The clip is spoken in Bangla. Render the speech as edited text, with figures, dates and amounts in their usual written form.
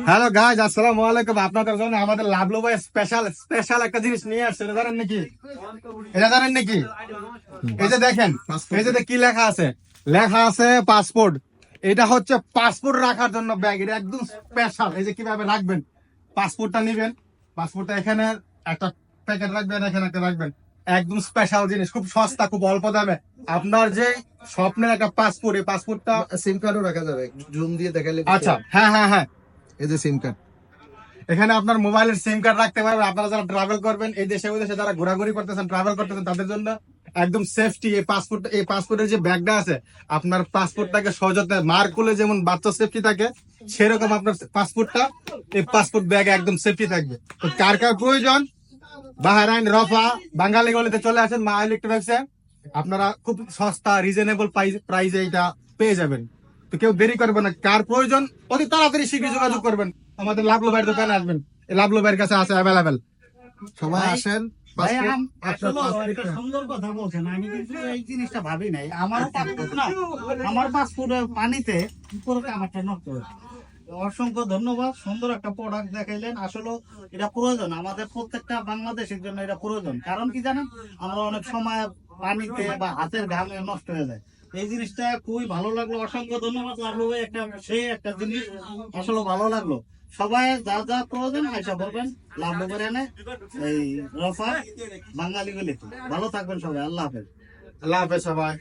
হ্যালো গাইজ, আসসালামু আলাইকুম। আপনাদের জন্য আমাদের লাভলু ভাই স্পেশাল স্পেশাল একটা জিনিস নিয়ে আসছে। এটা জানেন নাকি? এটা জানেন নাকি? এই যে দেখেন, এই যে কি লেখা আছে, লেখা আছে পাসপোর্ট। এটা হচ্ছে পাসপোর্ট রাখার জন্য ব্যাগ। এটা একদম স্পেশাল। এই যে কিভাবে রাখবেন, পাসপোর্টটা নিবেন, পাসপোর্টটা এখানে একটা প্যাকেট রাখবেন, এখানে একটা রাখবেন। একদম স্পেশাল জিনিস, খুব সস্তা, খুব অল্প দামে। আপনার যে স্বপ্নের একটা পাসপোর্ট, এই পাসপোর্টটা সিম কার্ডও রাখা যাবে, জুম দিয়ে দেখালে। আচ্ছা, হ্যাঁ হ্যাঁ হ্যাঁ, এই যে সিম কার্ড, এখানে আপনার মোবাইলের সিম কার্ড রাখতে পারবেন। আপনারা যারা ট্রাভেল করবেন, এই দেশে ওই দেশে যারা ঘোরাঘুরি করতেছেন, ট্রাভেল করতেছেন, তাদের জন্য একদম সেফটি। এই পাসপোর্টের যে ব্যাগটা আছে, আপনার পাসপোর্টটাকে সহজতে মার খুলে যেমন বাচ্চা সেফটি থাকে, সেরকম আপনার পাসপোর্টটা, এই পাসপোর্ট ব্যাগে একদম সেফটি থাকবে। তো কার কার প্রয়োজন, বাহরাইন রফা বাঙালি গলিতে চলে আসেন মা ইলেকট্রনিক্সে। আপনারা খুব সস্তা রিজনেবল প্রাইসে এটা পেয়ে যাবেন। তো কেউ দেরি করবেন না, কার প্রয়োজন অতি তাড়াতাড়ি শীঘ্র যোগাযোগ করবেন, আমাদের লাভলু ভাইয়ের দোকানে আসবেন। এই লাভলু ভাইয়ের কাছে আছে অ্যাভেলেবেল। সবাই আসেন। ভাই, আপনার একটা সুন্দর কথা বলছেন। আমি কিন্তু এই জিনিসটা ভাবি নাই। আমার পাসপোর্ট না, আমার পাসপোর্ট পানিতে পুরো কামারটা নষ্ট হয়েছে। অসংখ্য ধন্যবাদ, সুন্দর একটা প্রোডাক্ট দেখাইলেন। আসলে এটা প্রয়োজন, আমাদের প্রত্যেকটা বাংলাদেশের জন্য এটা প্রয়োজন। কারণ কি জানেন, আমরা অনেক সময় পানিতে বা হাতের ঘামে নষ্ট হয়ে যায়। এই জিনিসটা খুবই ভালো লাগলো, অসংখ্য ধন্যবাদ লাগলো ভাই। একটা জিনিস আসলে ভালো লাগলো। সবাই যা যা প্রয়োজন আইসা বলবেন, লাভ করে এনে এই রফা বাঙালি গলিতে। ভালো থাকবেন সবাই, আল্লাহ হাফেজ। আল্লাহ হাফেজ সবাই।